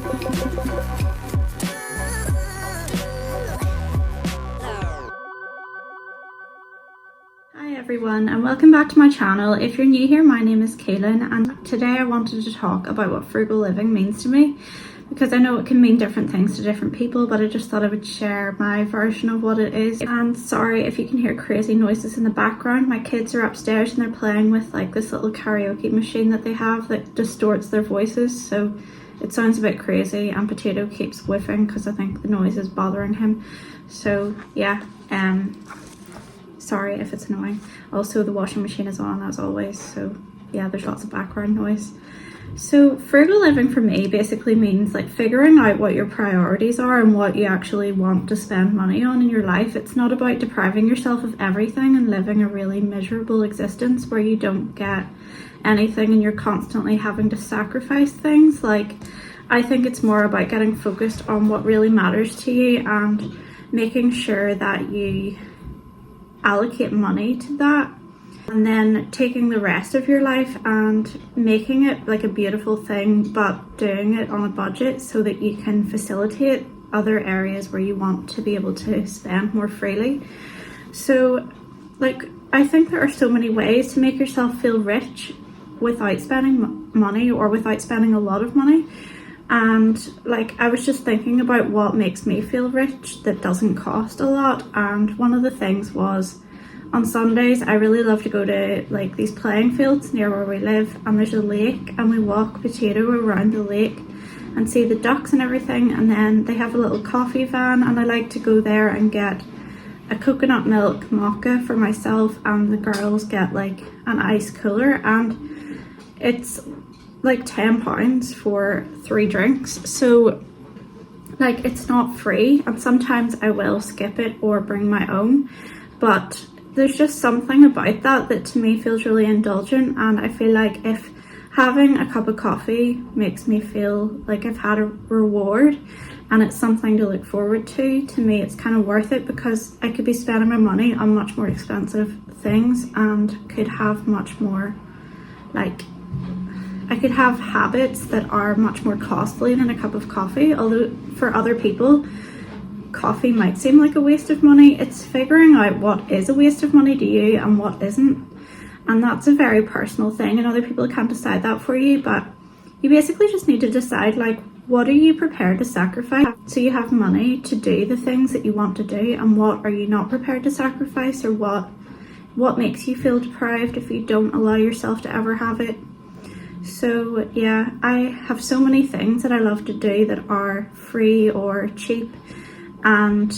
Hi everyone and welcome back to my channel. If you're new here, my name is Kaylin and today I wanted to talk about what frugal living means to me, because I know it can mean different things to different people, but I just thought I would share my version of what it is. And sorry if you can hear crazy noises in the background. My kids are upstairs and they're playing with like this little karaoke machine that they have that distorts their voices, so it sounds a bit crazy, and Potato keeps whiffing because I think the noise is bothering him. So yeah, sorry if it's annoying. Also, the washing machine is on as always, so yeah, there's lots of background noise. So frugal living for me basically means like figuring out what your priorities are and what you actually want to spend money on in your life. It's not about depriving yourself of everything and living a really miserable existence where you don't get anything and you're constantly having to sacrifice things. Like, I think it's more about getting focused on what really matters to you and making sure that you allocate money to that, and then taking the rest of your life and making it like a beautiful thing, but doing it on a budget so that you can facilitate other areas where you want to be able to spend more freely. So like, I think there are so many ways to make yourself feel rich without spending money or without spending a lot of money. And like, I was just thinking about what makes me feel rich that doesn't cost a lot, and one of the things was on Sundays I really love to go to like these playing fields near where we live, and there's a lake and we walk Potato around the lake and see the ducks and everything, and then they have a little coffee van and I like to go there and get a coconut milk mocha for myself, and the girls get like an ice cooler, and it's like £10 for 3 drinks. So like, it's not free, and sometimes I will skip it or bring my own, but there's just something about that to me feels really indulgent. And I feel like if having a cup of coffee makes me feel like I've had a reward and it's something to look forward to me it's kind of worth it, because I could be spending my money on much more expensive things and could have much more, like, I could have habits that are much more costly than a cup of coffee. Although for other people coffee might seem like a waste of money, it's figuring out what is a waste of money to you and what isn't. And that's a very personal thing, and other people can't decide that for you, but you basically just need to decide like, what are you prepared to sacrifice so you have money to do the things that you want to do, and what are you not prepared to sacrifice, or what makes you feel deprived if you don't allow yourself to ever have it. So yeah, I have so many things that I love to do that are free or cheap, and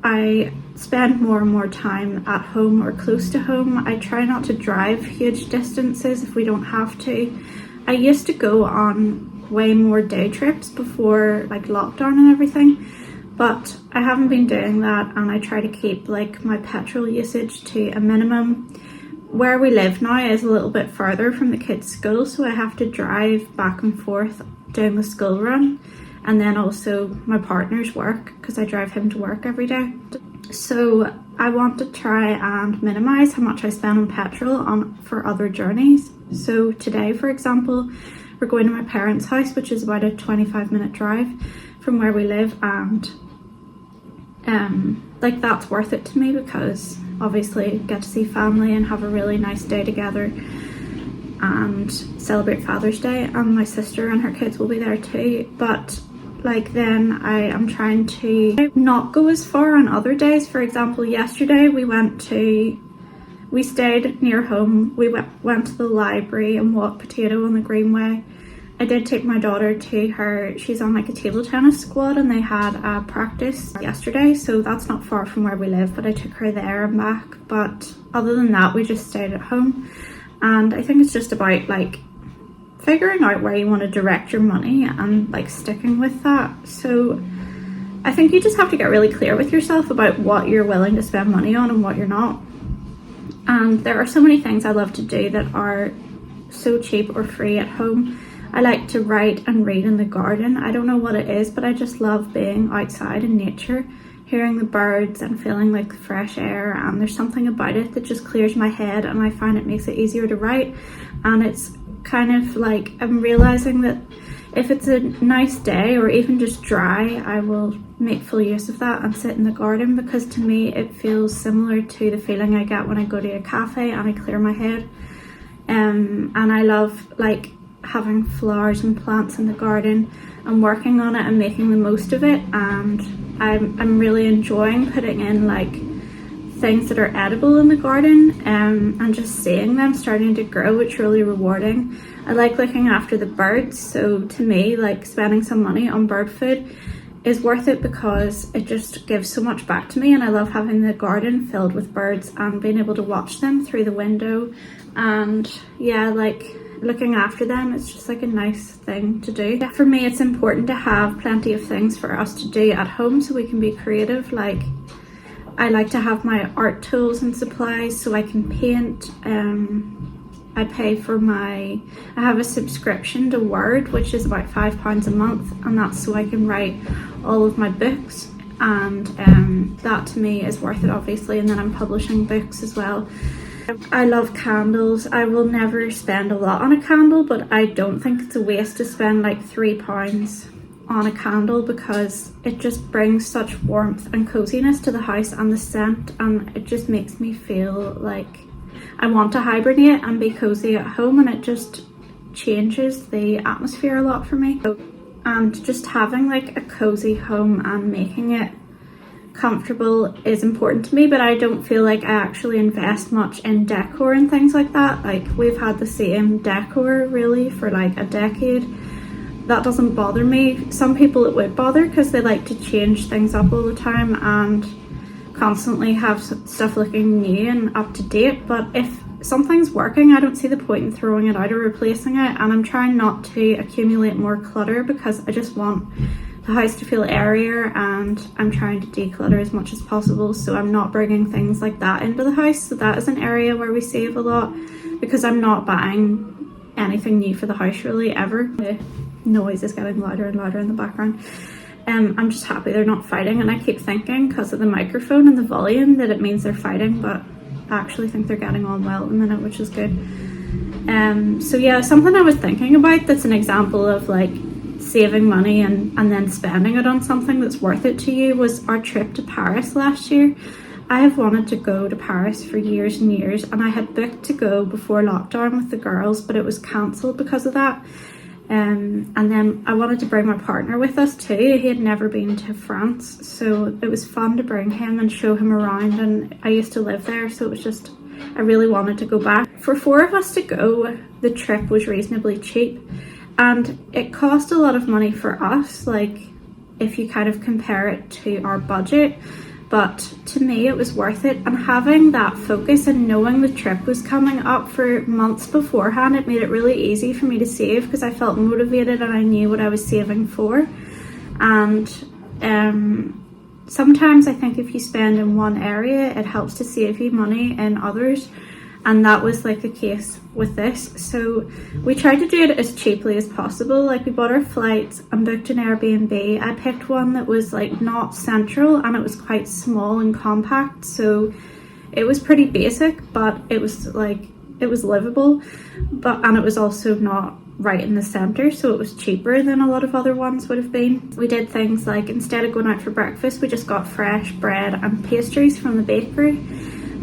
I spend more and more time at home or close to home. I try not to drive huge distances if we don't have to. I used to go on way more day trips before like lockdown and everything, but I haven't been doing that, and I try to keep like my petrol usage to a minimum. Where we live now is a little bit further from the kids' school, so I have to drive back and forth doing the school run, and then also my partner's work, because I drive him to work every day. So I want to try and minimize how much I spend on petrol for other journeys. So today, for example, we're going to my parents' house, which is about a 25-minute drive from where we live, and like, that's worth it to me, because obviously get to see family and have a really nice day together and celebrate Father's Day, and my sister and her kids will be there too. But like, then I am trying to not go as far on other days. For example, yesterday we stayed near home. We went to the library and walked Potato on the Greenway. I did take my daughter to her, she's on like a table tennis squad, and they had a practice yesterday, so that's not far from where we live, but I took her there and back. But other than that, we just stayed at home. And I think it's just about like figuring out where you want to direct your money and like sticking with that. So I think you just have to get really clear with yourself about what you're willing to spend money on and what you're not. And there are so many things I love to do that are so cheap or free at home. I like to write and read in the garden. I don't know what it is, but I just love being outside in nature, hearing the birds and feeling like fresh air, and there's something about it that just clears my head, and I find it makes it easier to write. And it's kind of like, I'm realizing that if it's a nice day or even just dry, I will make full use of that and sit in the garden, because to me it feels similar to the feeling I get when I go to a cafe and I clear my head. And I love like having flowers and plants in the garden and working on it and making the most of it, and I'm really enjoying putting in like things that are edible in the garden, and just seeing them starting to grow. It's really rewarding. I like looking after the birds, so to me like spending some money on bird food is worth it because it just gives so much back to me, and I love having the garden filled with birds and being able to watch them through the window, and yeah, like looking after them, it's just like a nice thing to do. Yeah, for me it's important to have plenty of things for us to do at home so we can be creative. Like I like to have my art tools and supplies so I can paint. I pay for I have a subscription to Word, which is about £5 a month, and that's so I can write all of my books, and that to me is worth it, obviously. And then I'm publishing books as well. I love candles. I will never spend a lot on a candle, but I don't think it's a waste to spend like £3 on a candle, because it just brings such warmth and coziness to the house, and the scent, and it just makes me feel like I want to hibernate and be cozy at home, and it just changes the atmosphere a lot for me. And just having like a cozy home and making it comfortable is important to me, but I don't feel like I actually invest much in decor and things like that. Like we've had the same decor really for like a decade. That doesn't bother me. Some people it would bother because they like to change things up all the time and constantly have stuff looking new and up to date, but if something's working, I don't see the point in throwing it out or replacing it. And I'm trying not to accumulate more clutter because I just want the house to feel airier, and I'm trying to declutter as much as possible, so I'm not bringing things like that into the house. So that is an area where we save a lot, because I'm not buying anything new for the house really ever. The noise is getting louder and louder in the background. I'm just happy they're not fighting, and I keep thinking because of the microphone and the volume that it means they're fighting, but I actually think they're getting on well at the minute, which is good. So yeah, something I was thinking about that's an example of like saving money and then spending it on something that's worth it to you was our trip to Paris last year. I have wanted to go to Paris for years and years, and I had booked to go before lockdown with the girls, but it was cancelled because of that. And then I wanted to bring my partner with us too. He had never been to France, so it was fun to bring him and show him around, and I used to live there, so it was just, I really wanted to go back. For 4 of us to go, the trip was reasonably cheap, and it cost a lot of money for us, like if you kind of compare it to our budget, but to me it was worth it. And having that focus and knowing the trip was coming up for months beforehand, it made it really easy for me to save, because I felt motivated and I knew what I was saving for. And sometimes I think if you spend in one area, it helps to save you money in others, and that was like the case with this. So we tried to do it as cheaply as possible. Like we bought our flights and booked an Airbnb. I picked one that was like not central, and it was quite small and compact, so it was pretty basic, but it was like, it was livable, and it was also not right in the center, so it was cheaper than a lot of other ones would have been. We did things like, instead of going out for breakfast, we just got fresh bread and pastries from the bakery,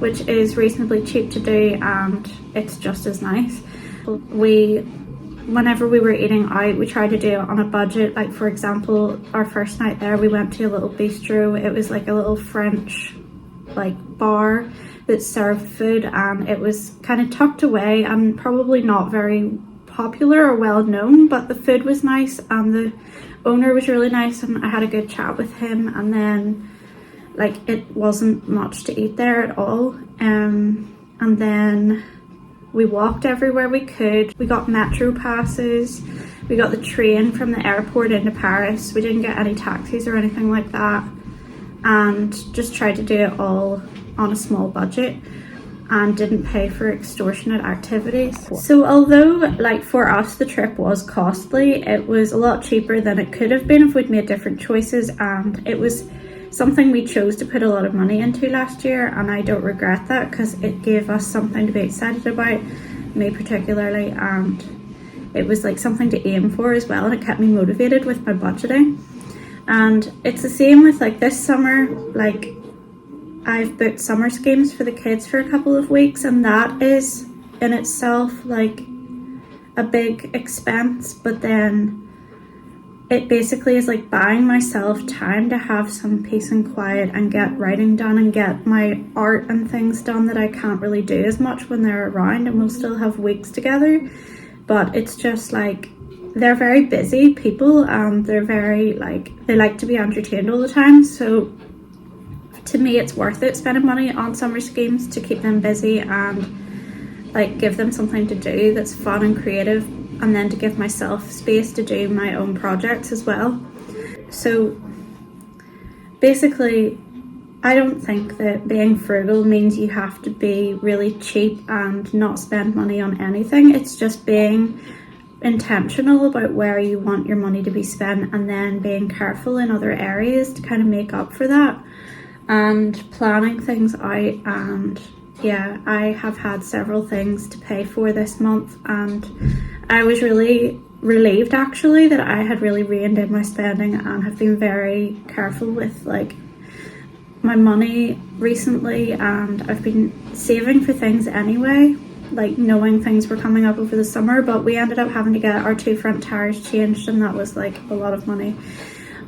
which is reasonably cheap to do, and it's just as nice. Whenever we were eating out, we tried to do it on a budget. Like for example, our first night there, we went to a little bistro. It was like a little French like bar that served food, and it was kind of tucked away and probably not very popular or well known, but the food was nice and the owner was really nice, and I had a good chat with him. And then like it wasn't much to eat there at all, and then we walked everywhere we could. We got metro passes, we got the train from the airport into Paris. We didn't get any taxis or anything like that, and just tried to do it all on a small budget and didn't pay for extortionate activities. So although like for us the trip was costly, it was a lot cheaper than it could have been if we'd made different choices, and it was something we chose to put a lot of money into last year, and I don't regret that because it gave us something to be excited about, me particularly, and it was like something to aim for as well, and it kept me motivated with my budgeting. And it's the same with like this summer. Like, I've booked summer schemes for the kids for a couple of weeks, and that is in itself like a big expense, but then it basically is like buying myself time to have some peace and quiet and get writing done and get my art and things done that I can't really do as much when they're around, and we'll still have weeks together. But it's just like, they're very busy people, and they're very like, they like to be entertained all the time. So to me, it's worth it spending money on summer schemes to keep them busy and like give them something to do that's fun and creative, and then to give myself space to do my own projects as well. So basically, I don't think that being frugal means you have to be really cheap and not spend money on anything. It's just being intentional about where you want your money to be spent, and then being careful in other areas to kind of make up for that, and planning things out. And yeah, I have had several things to pay for this month, and I was really relieved actually that I had really reined in my spending and have been very careful with like my money recently. And I've been saving for things anyway, like knowing things were coming up over the summer, but we ended up having to get our 2 front tires changed, and that was like a lot of money.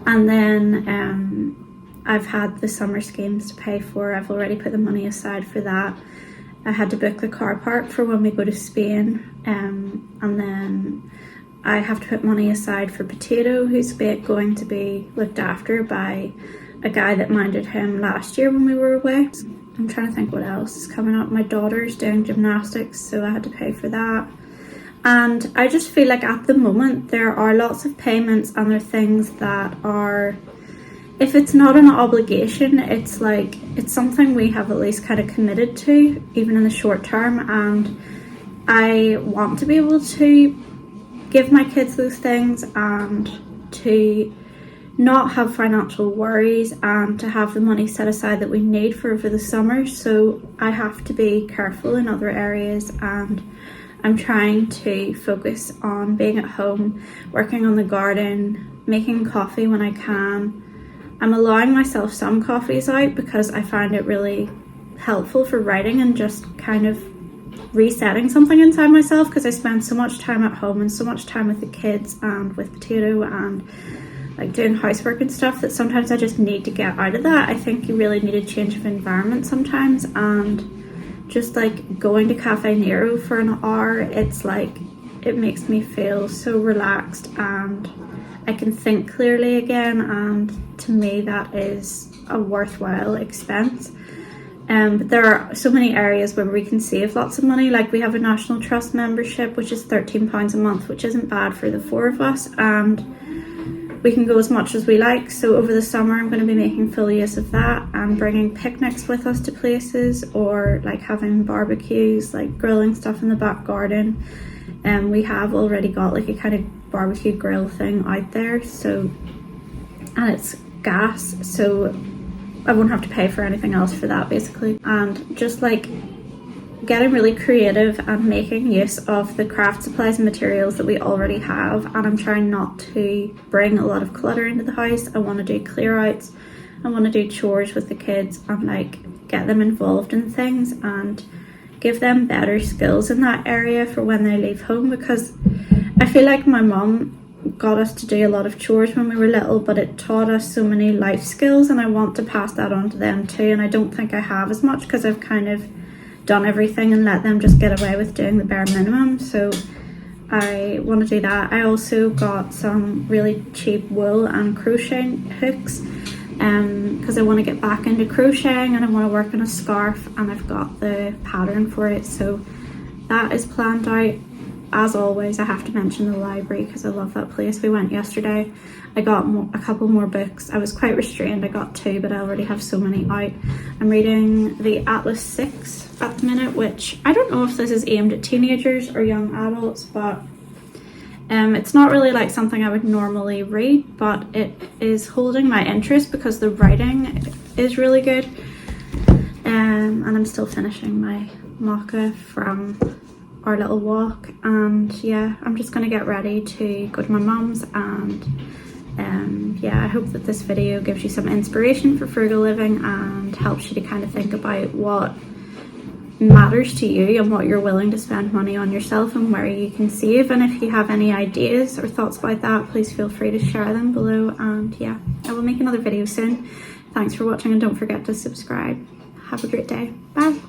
And then I've had the summer schemes to pay for. I've already put the money aside for that. I had to book the car park for when we go to Spain, and then I have to put money aside for Potato, who's going to be looked after by a guy that minded him last year when we were away. I'm trying to think what else is coming up. My daughter's doing gymnastics, so I had to pay for that. And I just feel like at the moment there are lots of payments, and there are things that are, if it's not an obligation, it's like, it's something we have at least kind of committed to, even in the short term. And I want to be able to give my kids those things, and to not have financial worries, and to have the money set aside that we need for over the summer. So I have to be careful in other areas, and I'm trying to focus on being at home, working on the garden, making coffee when I can. I'm allowing myself some coffees out because I find it really helpful for writing and just kind of resetting something inside myself, because I spend so much time at home and so much time with the kids and with Potato and like doing housework and stuff, that sometimes I just need to get out of that. I think you really need a change of environment sometimes, and just like going to Cafe Nero for an hour, it's like, it makes me feel so relaxed and I can think clearly again, and to me that is a worthwhile expense. But there are so many areas where we can save lots of money. Like, we have a National Trust membership, which is £13 a month, which isn't bad for the 4 of us, and we can go as much as we like. So over the summer I'm going to be making full use of that and bringing picnics with us to places, or like having barbecues, like grilling stuff in the back garden. And we have already got like a kind of barbecue grill thing out there, so, and it's gas, so I won't have to pay for anything else for that basically. And just like getting really creative and making use of the craft supplies and materials that we already have. And I'm trying not to bring a lot of clutter into the house. I want to do clear outs, I want to do chores with the kids, and like get them involved in things and give them better skills in that area for when they leave home. Because I feel like my mum got us to do a lot of chores when we were little, but it taught us so many life skills, and I want to pass that on to them too. And I don't think I have as much, because I've kind of done everything and let them just get away with doing the bare minimum. So I want to do that. I also got some really cheap wool and crochet hooks, because I want to get back into crocheting and I want to work on a scarf, and I've got the pattern for it, so that is planned out. As always, I have to mention the library because I love that place. We went yesterday. I got a couple more books. I was quite restrained. I got 2, but I already have so many out. I'm reading the Atlas 6 at the minute, which I don't know if this is aimed at teenagers or young adults, but it's not really like something I would normally read, but it is holding my interest because the writing is really good. And I'm still finishing my maca from our little walk, and yeah, I'm just gonna get ready to go to my mum's, and yeah, I hope that this video gives you some inspiration for frugal living and helps you to kind of think about what matters to you and what you're willing to spend money on yourself and where you can save. And if you have any ideas or thoughts about that, please feel free to share them below. And yeah, I will make another video soon. Thanks for watching, and don't forget to subscribe. Have a great day. Bye.